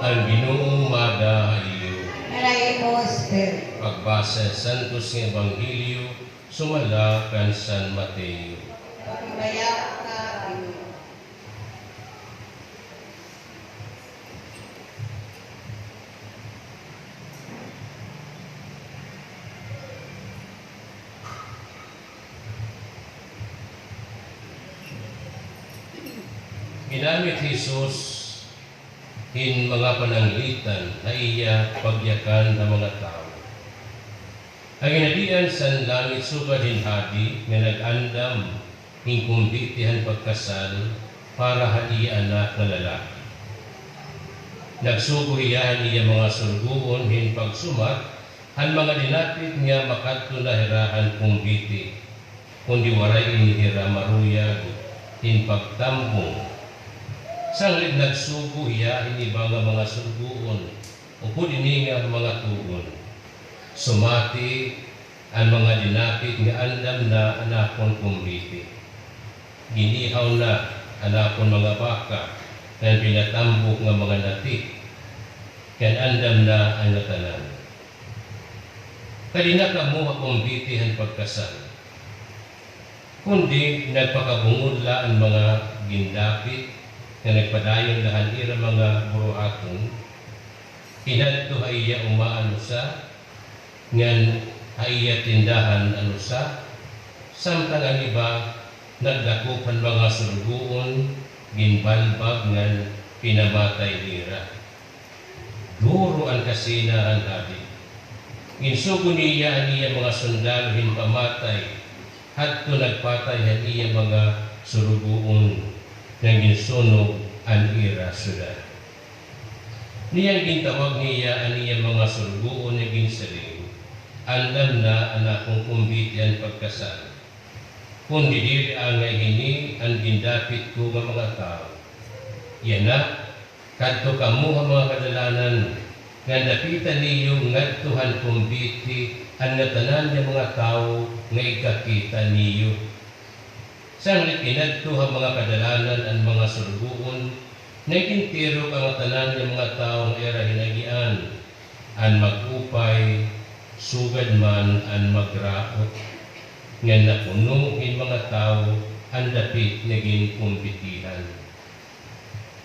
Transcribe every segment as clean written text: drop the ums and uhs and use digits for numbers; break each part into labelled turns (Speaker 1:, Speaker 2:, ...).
Speaker 1: ang Ginoong madahayo.
Speaker 2: Narayos,
Speaker 1: Pagbasa sa Santos ng Ebanghelyo, sumala kan San Mateo.
Speaker 2: Pagmaya ka, Ginoo.
Speaker 1: Ginamit Jesus in mga pananglitan na iya pagyakan ng mga tao. Ang inadian sa langit sugad hinhadi nga nag-andam hing kumbitihan pagkasal para hadiya anak na lalaki. Nagsugo iya mga sulguon hin pagsumat han mga dinapit nga makadto na hirahan kumbiti kundi waray inihira maruyag hin pagtampong. Sanglit nagsugo iya inibang mga sulguon upod ini nga mga tugon. Sumati ang mga dinapit nga andam na anakon kumbiti. Ginihaw na anakon mga baka na pinatambok nga mga natik kan andam na ang natanan. Kadina kamuha kumbiti ang pagkasal. Kundi nagpakabungudla ang mga gindapit na nagpadayon lahan ira mga buruaton, hinadto haiya umaan sa, ngan haiya tindahan sa, samtang ang iba nagdakupan mga sulguon, ginbalbag ngan pinamatay nira. Duro ang kasina ang hadi. Ginsugo niya ang iya mga sundalo hin pamatay, hadto nagpatay ang iya mga sulguon nang ginsunog ang ira sudan. Niyang gintawag niya ang iya mga sulguon na ginsaling, andam na anakong kumbiti ang pagkasal. Kung didiri ang hini ang gindapit ko ng mga tao. Yan na, kadto kamuha mga kadalanan, nga napitan niyo ngadtuhan kumbiti ang natanan niya mga tao nga ikakita niyo. Sanglit kinadtuha mga kadalanan ang mga sulguon, nagintiro ang tanan ng mga taong era hinagian, ang magupay, sugad man ang magraot, nga napunuhin mga tao ang dapit naging kumbitihan.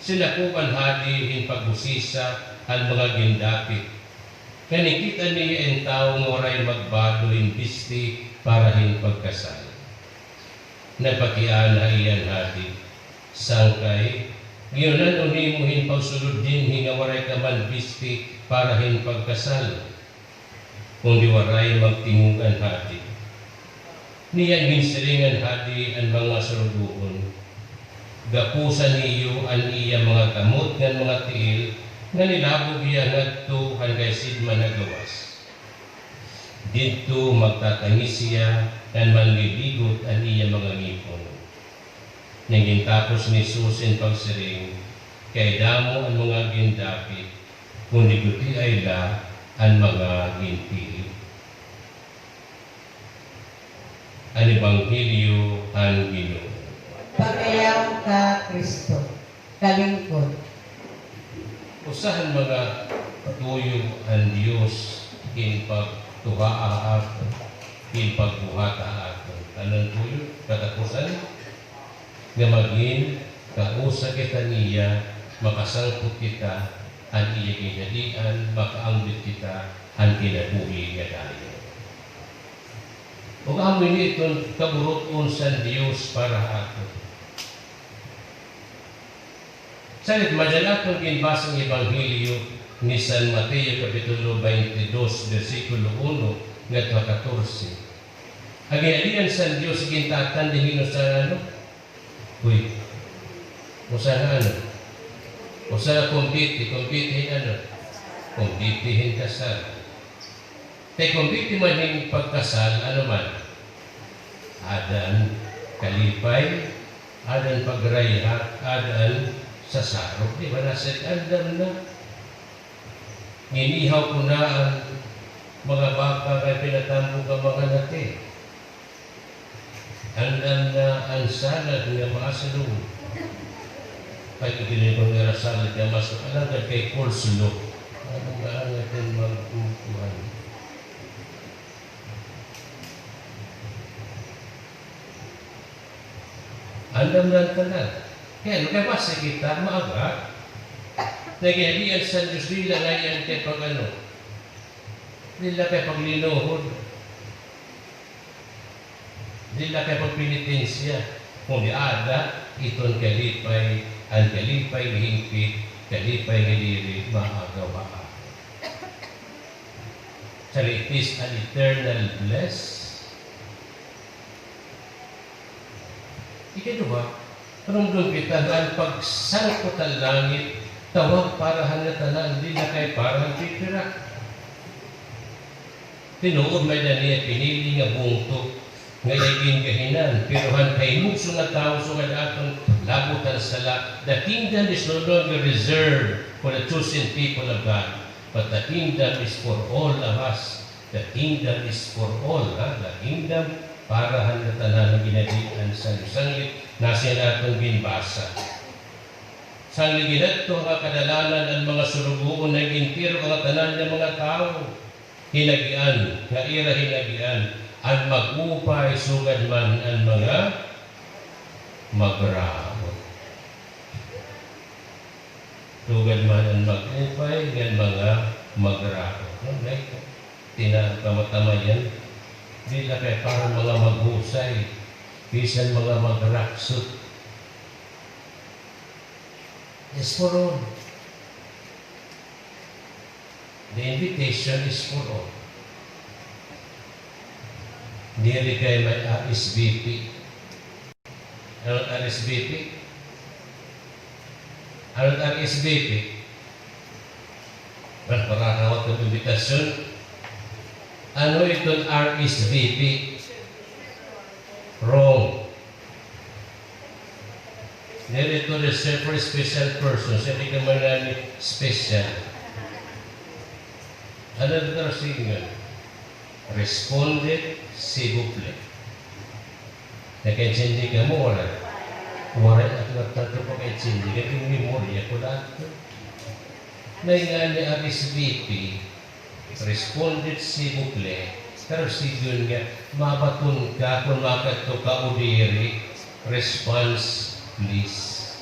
Speaker 1: Sila po hadi in pagbusisa ang mga gindapit. Kanikita niya ang taong oray magbado in bisti para hin pagkasal. Napakian na iyan hati. Sangkay, giyonan unimuhin pagsulod din hinga waray kaman bisti para hin pagkasal. Kung di waray magtingugan hati. Niyan ginsiringan hati ang mga sulguon. Gapusan niyo ang iya mga kamot ng mga tiil nga nilabog iya ngadto hanggang sidman nagawas. Dito magtatangis siya dan manliligot ang iya mga ngipon. Naging tapos ni Susin pagsiring, kay damo ang mga gindapit, kundi guti ay la ang mga ginti. Ang Ebanghelyo ang Ginoo.
Speaker 2: Pagayang ka, Kristo. Kalingkod.
Speaker 1: Usahan mga tuyo ang Diyos in pagtuhaa ato, in pagbuhata ato. Anong tuyo? Katapusan? Nga maging kausa kita niya, makasangkot kita, ang iya kinadian, makaanggit kita, ang kinabuhi nga dayo. Huwag amoy nito kaburuton sa Diyos para ato. Salit madala itong ginbasang Ebanghelyo ni San Mateo Kapitulo 22, versikulo 1, ngadto 14. Ang ginalian sa Diyos, gintatan din sa ano? Uy, usaha ano? Usaha kumpitihin ano? Kumpitihin kasal. Kaya kumpiti man yung pagkasal, ano man? Adan kalipay, adan pagrayhat, adan sa sarok, di ba? Nasa andam na. Nginihaw ko na ang mga baka kay pinatambog ang mga nati. Andam na ang salad nga maasalong. pag-ibili ko ng salad na mas alagad kay coleslaw. Anong nga natin magkukuhan? Andam lang ka na. Kaya nagabasa kita, maaga. Nagihalian sa Diyos nila ngayon kay pag ano. Nila kay paglinohod. Nila kay pagpinitensya. Kung ada, iton kalipay, ang kalipay hingpit, kalipay haliri, maagawa. So it is an eternal bliss. Ikadua, karungdong kita ang pagsangkot ang langit, tawag para hanatanan, hindi na kay parang pipira. Tinuod may na niya pinili nga bungto, nga iging kahinan, pero han kay mugso nga tao so nga atong labutan sala. The kingdom is no longer reserved for the chosen people of God, but the kingdom is for all of us. The kingdom is for all. The kingdom para hanatanan ng ginadian sa sanglit na siya natong ginbasa. Sanglit ginadto ang kadalanan ang mga sulubuon na ginpiro ang tanan ng mga tao. Hinagian, nga ira hinagian, ang mag-upay sugad man ang mga magraot. Sugad man ang mag-upay ng mga magraot. Tinakamatamayan, di na kaya parang mga maghusay, bisan mga magraksot. It's for all. The invitation is for all. Dili kay may RSVP. Anong RSVP? Anong RSVP? Para kawat ng invitasyon. Ano itong RSVP? Wrong. Dili ito reserved for special persons. Hindi ka man special. Ano ito single? Responded s'il vous plaît. Nag-intindi ka mo, wala. Wala at nagtato pa ka-intindi. Naging memorya ko lahat. Naingan ni RSVP, responded s'il vous plaît. Pero sigun nga, mabatun ka kung makato ka udiri, response please.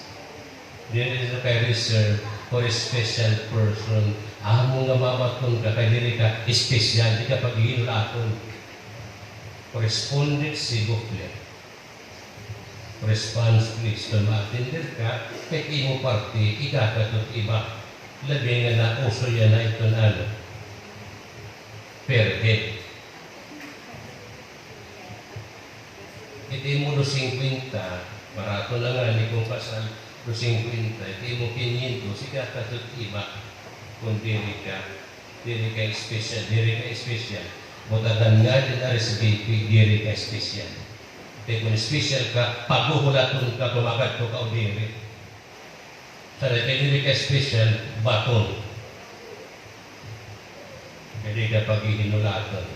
Speaker 1: There is a reserve for a special person. Amo nga mabatun ka, kaya diri ka espesyal, di ka pag-iulaton. Correspondent s'il vous plaît. Response please. Kung ma-attender ka, kaya imo party, ikakatot iba. Labi nga na uso yan na ito na ano. Per head. Iti mo 50, barato na nga ni kung pasal 50, iti mo 500, ikakatot iba. Kung diri ka special. Mutagan nga din RSVP, diri ka special. Kaya kung special ka, paghuhulatun ka, kumakad ko ka o diri. Sana kaya diri ka special, baton. Diri ka paghihinulaton.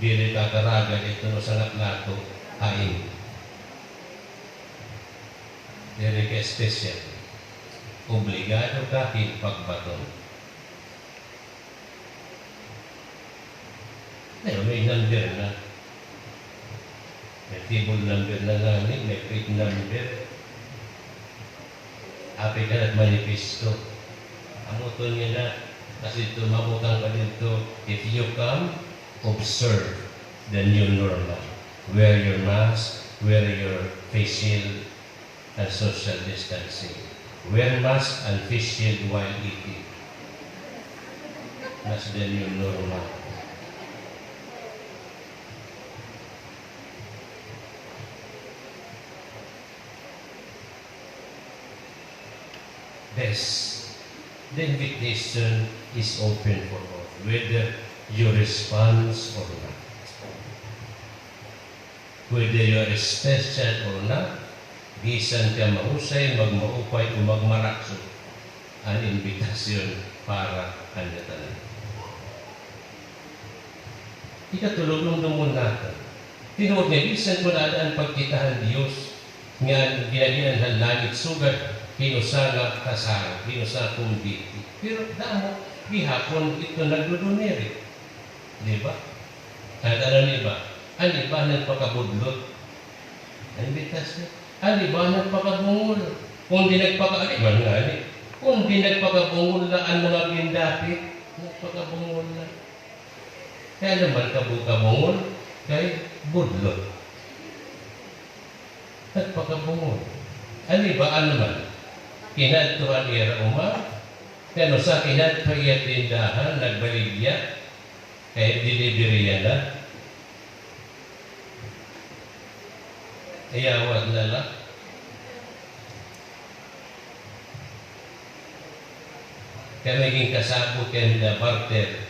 Speaker 1: Diri ka karagan, ito no sangat nato, hain. Diri ka special. Obligado ka pagbaton. May number na. May table number na namin, may plate number. Api ka at manifesto. Amuton niya na. Kasi tumabutang ka dito. If you come, observe the new normal. Wear your mask, wear your face shield, and social distancing. Wear mask and face shield while eating. That's the new normal. This, the invitation is open for all, whether you respond or not. Whether you are special or not, bisan ka mahusay, magmaupay o magmarakso, ang invitasyon para handatanan. Ikatulog nung naman natin. Tinuod nga, bisan ko na ang pagkitahan Diyos, nga ginaginan langit sugat hinusa nga kasal, hinusa kumbiti. Pero damo, gihapon ito nagduduniri. Di ba? At ano iba? Ang iba nagpakabudlot. Ang bitas niya. Ang iba nagpakabungol. Kung di nagpakaliman nga ni. Kung di nagpakabungol na ang mga gindapit, nagpakabungol na. Kaya naman kabungol kay budlot. Nagpakabungol. Ang iba naman? Kinadtuhan ira kano sa kinadtuhan iya tindahan, nagbaligya, kahit dilibiriya na. Ayawad na lang. Kaya naging kasabot yan na barter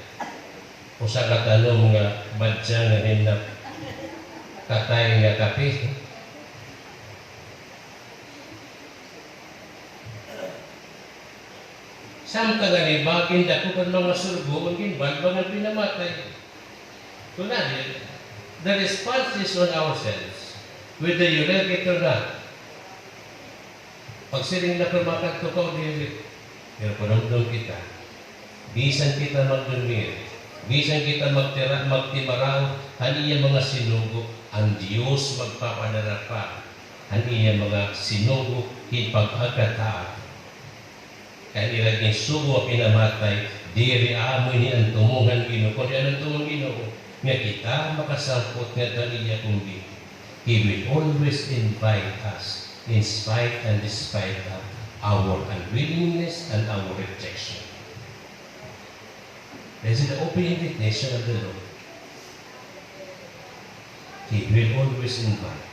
Speaker 1: o sa katanong nga badya nga hinap katay nga kape. Samtang nga bagin dako kan mga surgo, maging balbangan pinamatay. Kunadi, the response is on ourselves. Whether you like it or not. Pag siling na kumakat to ka, pero panamdong kita, bisan kita magdumir, bisan kita magtimaraw, haniya mga sinugo, ang Diyos magpapadara pa. Haniya mga sinugo, hipag-agataat. Kaya nilaging sugo pinamatay, diri amoy ni ang tumungan Ginoo. Kung ang tumungan Ginoo, nga kita makasampot nga taliya kumbiti. He will always invite us in spite and despite of our unwillingness and our rejection. This is the open invitation of the Lord. He will always invite.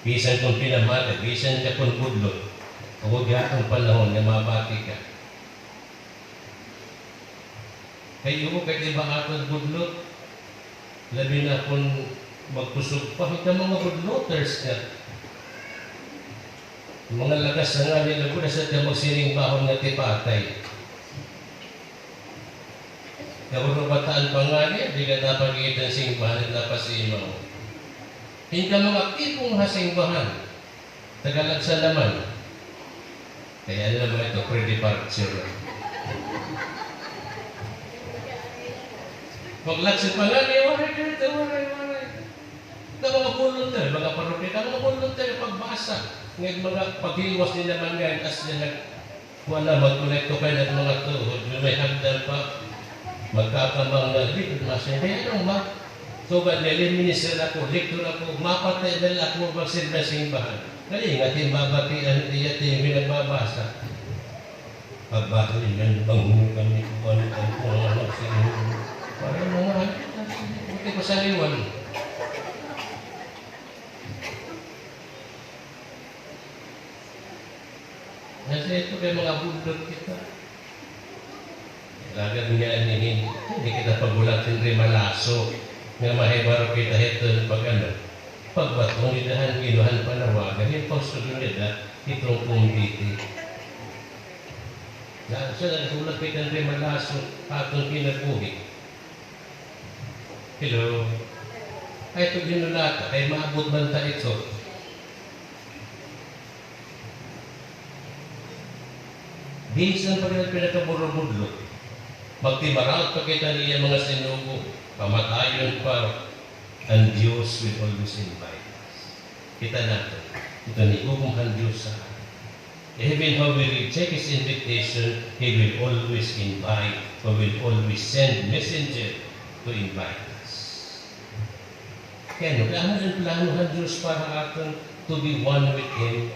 Speaker 1: Bisan kung pinamatay, bisan ka kung budlot, huwag yatong panahon na mabati ka. Kaya mo kahit iba atong budlot, labi na kung magpusog pa, ito mga budloters ka. Mga lagas na nga nila ko na sa magsiring bahon na tipatay. Kapag bataan pa nga niya, di ka napag-iitan singbahan at napasimaw. Hindi ka mga tipong hasingbahan. Tagalagsa naman. Kaya alam mo ito, pre-departure. Paglagsin pa nga niya, waray. Ito mga volunteer, mga parokita, mga volunteer pagbasa. Ngayon mga paghiwas nila naman ngayon, as nila wala mag-connecto kayo ng mga tuhod, may hagdan pa, magkakamang na rin, masaya, kaya anong ma? So ba, niliminister ako, lector ako, mapatay na lang ako magsilba sa simbahan. Kali nga, timbabatian, tiyatin, pinagbabasa. Pagbasa niyan, bangun kami, kung ano sa inyo. Parang mga, buti ko sa iwan. Kasi ito kay mga budot kita. Lagad niya anihin, hindi kita pagulatin rin malaso. Nga mahibaro kita ito pag ano. Pagbatong nidahan, kinuhan panawagan, yung pagsusunod itong kumbiti. Siya nagsulat kita rin malaso, atong kinabuhi. Hello? Ay, ito ginulata, ay maabot banta ito. Bisan pa rin pinakaburubudlo. Magtibaraot pa kita niya mga sinugo. Pamatayon pa. Ang Diyos will always invite us. Kita natin. Ito ni Ugumhan Diyos sa atin. Even how we reject His invitation, He will always invite, or will always send messenger to invite us. Kaya ano ang planuhan Diyos para atin to be one with Him,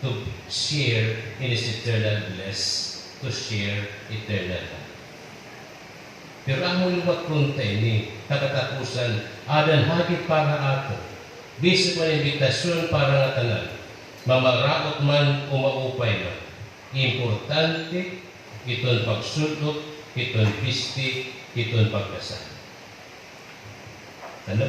Speaker 1: to share in His eternal bliss, to share eternal life. Pero ang luwat kuntay ni kakatapusan, adan hagit para ato, bisip man invitasyon para nga tanan, mamaraot man o maupay man. Importante, iton pagsulot, iton pisti, iton pagkasal. Ano?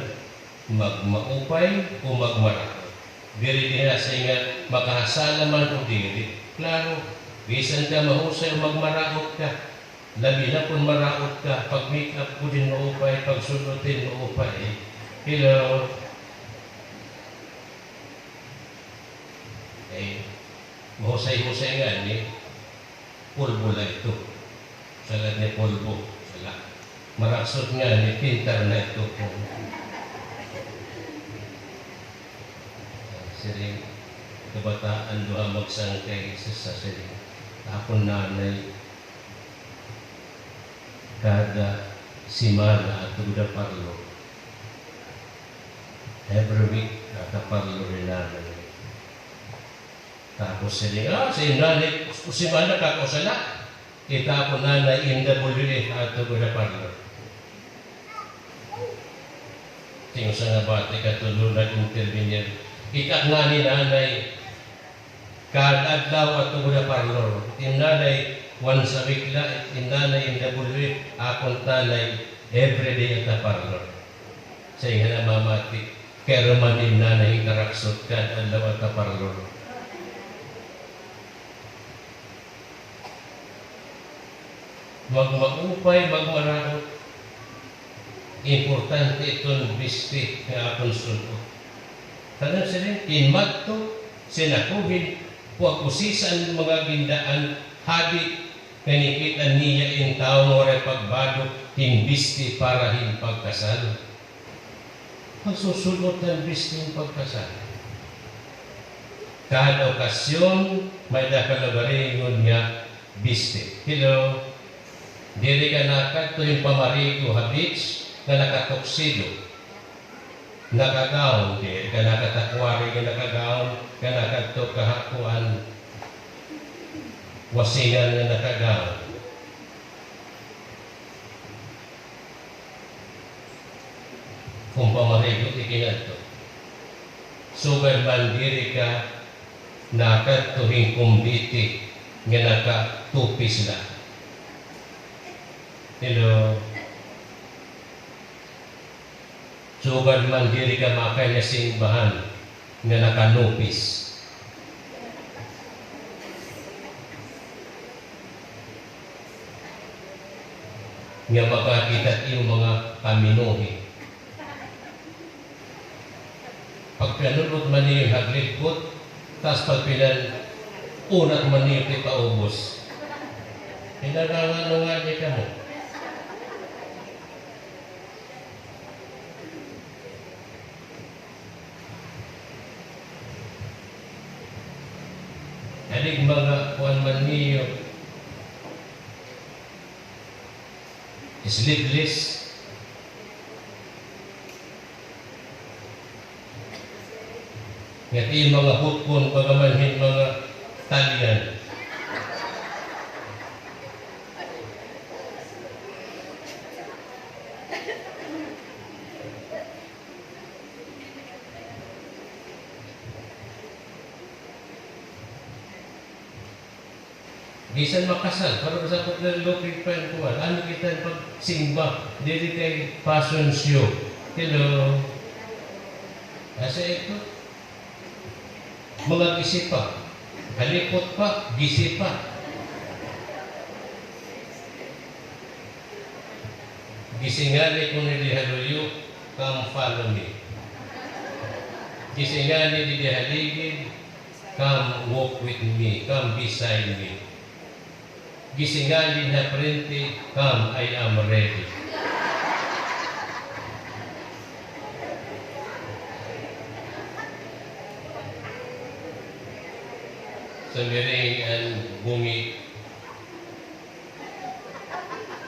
Speaker 1: Magmaupay o magmaraot. Diri din na sa inga, makahasala man o diri. Klaro, bisan ka mahusay o magmaraot ka. Labi na kung maraot ka, pag make up ko din maupay, pag sulutin maupay. Hello? Eh, mahusay-husay nga ni pulbo na ito. Salad ni pulbo. Sala. Maraksot nga ni pintar na ito. Siring kabataan doha magsangkay sa siring. Tapon nanay kada simana at tuda parlo. Every week nakaparlo rin namin. Tapos siring, si nanay, simana kakosala. Itapon nanay NWA at tuda parlo. Tingin sa nga bati katulong nag-intervenir. Ikak nga ni nanay kadadlaw at tuguda parlor. Yung nanay once a week la, yung nanay NWA, akong tanay everyday at parlor. Sa nga na mamati, kaya man yung nanay karaksot kadadlaw at parlor. Magmaupay, magmarahot. Importante itong bisti nga akong sunod. Tanong sila, kinmadto, sinakuhin, huwag kusisan mga gindaan, hadi, kanikitan niya yung taong oray pagbado, hinbisti para hinpagkasal. Magsusunod ng bisti yung pagkasal. Kada okasyon, may nakalagaringon nga bisti. Hello, diri ka nakad to yung pamarigo habits, na nakatoksido, nakagaon, di ka nakatakwari, ka nakagaon, ka nakadto kahakuan, wasingan na nakagaon. Kung pamarigot ikinadto. Sugar mandiri ka, nakadtuhing kumbiti, nga nakatupis na. Hello. Sugad man diri ka makay na simbahan nga nakanupis. Nga makakita iyong mga kaminuhi. Pag pinulot man niyo yung haglikot, tapos pag unat man niyo ito'y paubos. Pinagangano nga di ka mo. Alig mga kuan man niyo sleepless, ngati mga hukon pagamanhin mga talian. Bisan makasal, para sa paglalupig pa yung kuwan. Ano kita pagsimba? Dili kay fashion show. Hello. Asa ito? Mga gisipa. Halikot pa, gisipa. Gisingani kung nilihaluyo, come follow me. Gisingani nilihaligid, come walk with me, come beside me. Gisingali na prente, come, I am ready. Samiring ang bungi.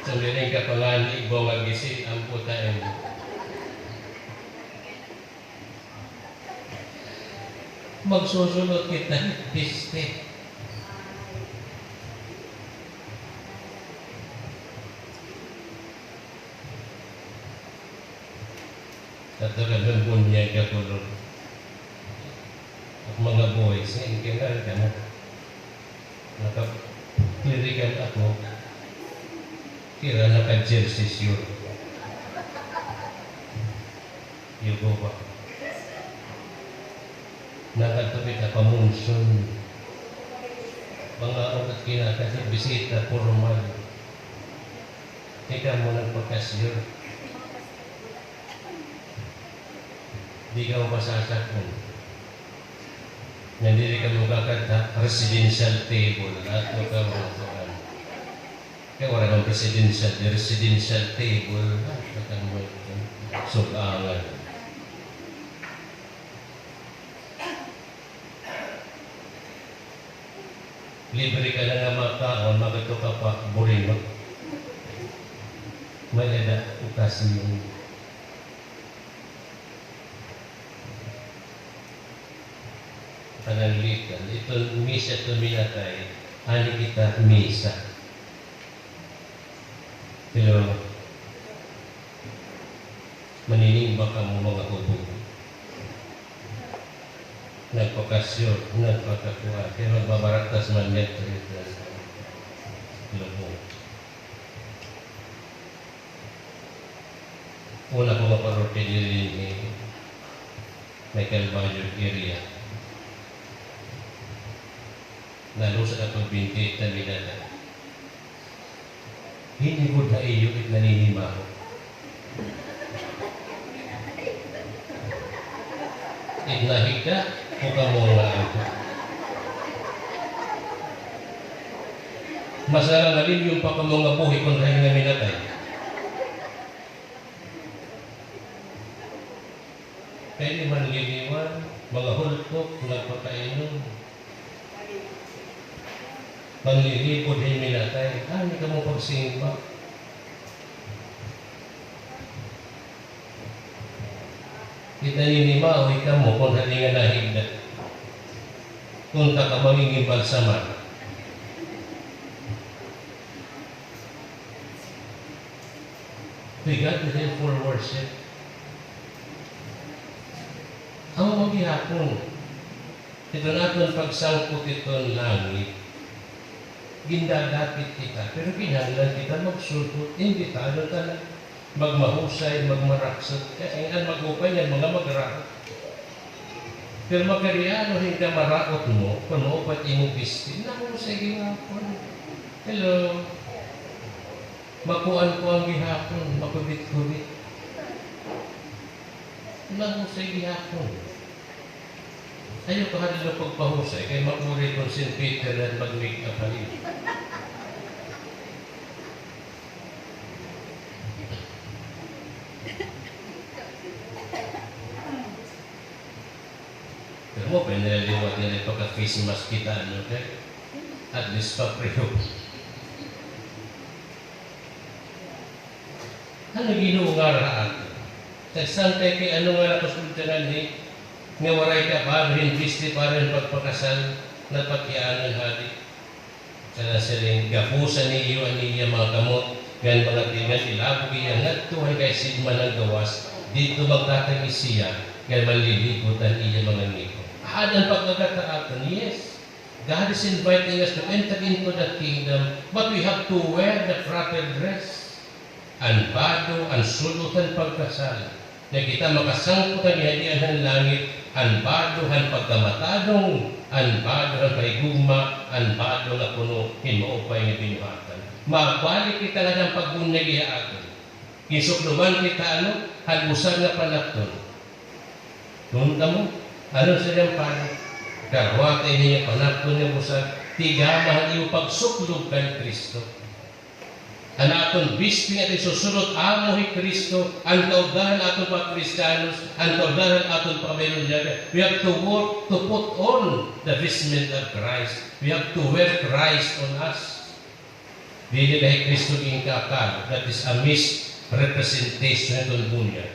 Speaker 1: Samiring kapangani, bawag gisi, ang putain. Magsusunod kita, piste. At talagang bunyay ka tulog. At mga boys, ngayon kingal ka mo. Nakaklirigan ako. Kira naka-jersey yun. Yugo ba? Nakatubit na pamunson. Mga ugat kinakasip, bisita, formal. Ikaw mo nagpagkasyon. Di ka masasakon. Nandiri ka mo kakata residential table at mo ka mo kuan. Kaya wala ng residential table at ka mo sugangan. Libre ka na nga makaon, magato ka pa buring mo. May ada ukas yung pananglitan. Ito misa ito minatay. Ani kita misa. Pero maninimba ka mo mga hubog. Nagpakasyon, nagpakakuha. Kaya magbabaratas man yan sa lubong. Una ko maparote din ni Michael Bajo area. Nalusad ako binti na minata. Hindi ko na iyo at naninima ko. Ignahika o kamunga ako. Masalang alin yung pakamunga buhi kung dahil nga minatay. Pwede man liliwan, mga hultok, nagpakainom. Manlilipod ay minatay. Hindi ka mo pagsimba. Itaninimaw ka mo kung hindi nga nahigdat. Kung ka magiging balsaman. We got to help for worship. Ang maghihapon, ito natin pagsangkot ito langit, gindadapit kita, pero kinahanglan kita magsulpot, hindi tayo ka magmahusay, magmaraksot, kasi nga mag-upay yan, mga magrakot. Pero magkariano, hindi marakot mo, kung maupat imong bisti, nahusay gihapon. Hello. Makuan ko ang gihapon, makubit-kubit. Nahusay gihapon. Ayaw ka halin na pagpahusay, kaya makuri kong St. Peter na mag-make up halin. Pero mo, pinaliliwat nila pagka-face mask kita, ano, okay? At least pa-preyo. Ano ginuungar ato? Sagsantay kay ano nga nakasultanan ni nga waray ka pa, rin bisti pa rin pagpakasal na pagkiaan ng hari. Sana siling gapusan ni iyo aniya mga kamot, gan mga tingan ilabog iya nga tuhay kay sigma ng gawas, dito magtatagis siya, gan malilikutan iya mga ngiko. Adan pagkakataatan, yes. God is inviting us to enter into the kingdom, but we have to wear the proper dress. Anbado, ansulutan pagkasal. Na kita makasangkutan ihadian ng langit, anbado han pagkamatadong, anbado han paigugma, anbado nga puno, hinuupay nga binuhatan. Mabalik kita na ng pagbunyag ihaatan. Kisukluman kita ano, halusan nga panakton. Nunta mo, ano sa niyang panik? Karwatay niya panakton niya busag, tigamahan iyo pagsuklog kay Kristo. Ang aton bispi at isusunod amo ni Kristo, ang kaudahan aton pa Kristiyanos, ang kaudahan aton pa Mayroon. We have to work to put on the vestment of Christ. We have to wear Christ on us. Dili dahil Kristo ing kakal, that is a misrepresentation itong bunya.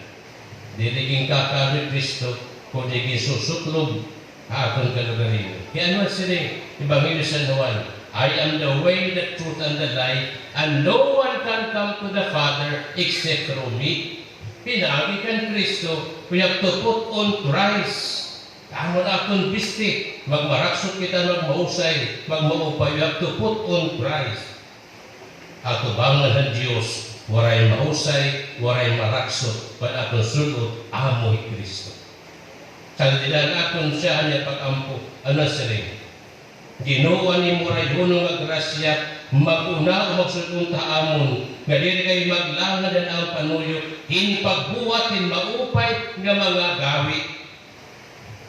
Speaker 1: Dili ing kakal ni Kristo, kung di susuklog aton kalagarin. Kaya naman sila, Ebanghelyo San Juan, I am the way, the truth, and the life, and no one can come to the Father except through me. Pinagi kan Kristo, we have to put on Christ. Tama na akong bisti, magmaraksot kita, magmausay, magmaupay, we have to put on Christ. Ato bangan ng Diyos, waray mausay, waray maraksot, pag akong sulod, amo ni Kristo. Sa dilan akong siya niya pag-ampo, ano sila? Ginoon ni Muray Hunong agrasya, mag-una o magsulunta amon, nga dili kayo maglangan na ang panuyo, hinpagbuwatin maupay nga mga gawi.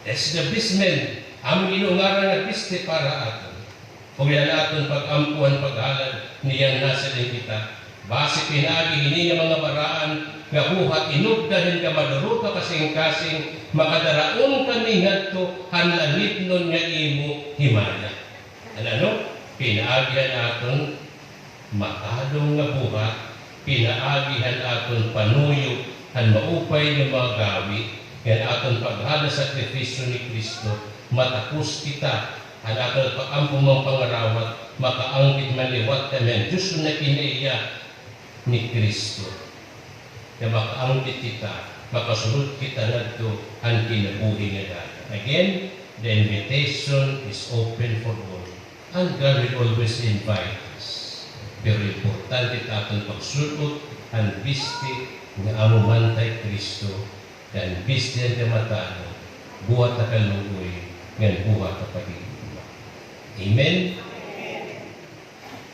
Speaker 1: That's the basement Ang ginungaran nga piste para aton. Kung yan aton pag-ampuan paghalad niyan nasa din kita. Base pinagi hini nga mga baraan nga buhat inugdahin ka maduruta kasing-kasing makadaraon kami ngadto hanlanit nun nga imo himaya. Ano? Pinaagihan aton makadong nga buhat, pinaagihan aton panuyo han maupay nga mga gawi, yan aton paghala sakripisyo ni Kristo, matapos kita han aton pag-ampong mga pangarawat, makaangkit maliwat kami Diyos na kinaiya ni Kristo. Na makaangkit kita, makasunod kita ngadto ang kinabuhi nga dati. Again, the invitation is open for all. And God will always invite us. Pero importante atong pagsulot ang bisti nga amo mantay Kristo dan bisti ang kamatano buhat na kalugoy nga buhat na pagiging. Amen?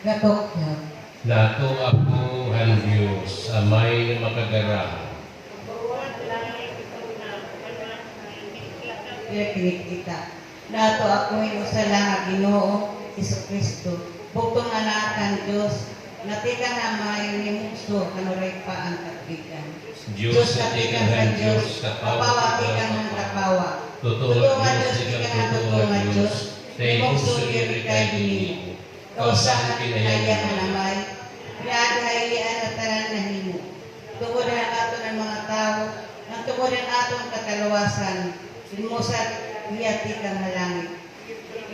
Speaker 2: Gatokya.
Speaker 1: Nato ako ang Diyos, amay na makagarang.
Speaker 2: Kinik kita. Nato ako yung usala nga Ginoo Isu Kristo. Bugtong anakan Diyos, natika na mayo ni Mugso, kanuray pa ang katbigan. Diyos natika sa Diyos, kapawa tika ng kapawa. Totoo nga Diyos, tika nga totoo nga Diyos, ni Mugso diri kay dinimo. Kausahan kinaya nga namay, pinagahilian na tanan na himo. Tungod na ato ng mga tao, ang tungod na atong kataluwasan, sinmusat hiyati ka nga langit.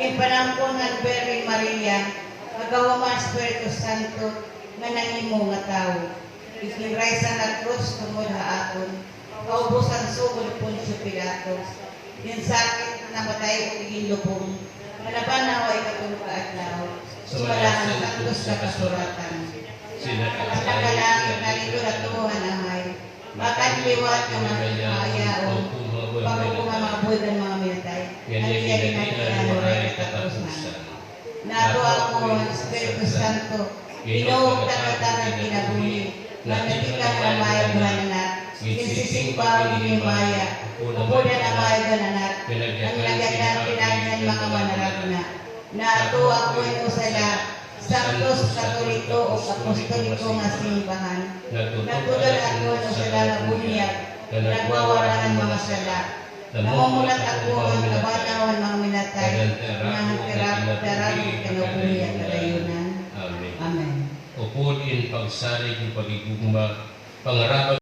Speaker 2: Yung panampon ng Virgin Maria, magawa man Espiritu Santo, nga nangimo nga tao. Ikinraysa na krus tungod ha aton, kaubusan sugod Poncio Pilatos. Yung sakit na matay o tiging lubong, malaban na ay katulog ka adlaw. Sumalahan santos na kasuratan. At nakalangit na lito na tuhan amay, makanliwat ka ng mayaon, pagkukunga mga buhay ng mga minatay, at iya ginatilan ay katapusan. Nato ako ang Espiritu Santo, inuog na katanang kinabuhi, na natika na maya buhananak, kinsising pa ni maya, upo na maya gananak, ang nagatan pinagyan mga manaragna. Nato ako yung usala, Santos Katoliko o Apostoliko nga simbahan, nagtulad ako ng sala na bunyag, nagwawarangan mga sala, namumulat ako ang kabanawan mga minatay, ng kirap-darap kinabuhi at kadayunan.
Speaker 1: Amen.
Speaker 2: Amen.
Speaker 1: Upod in pagsalig ng pagigugma, pangarapan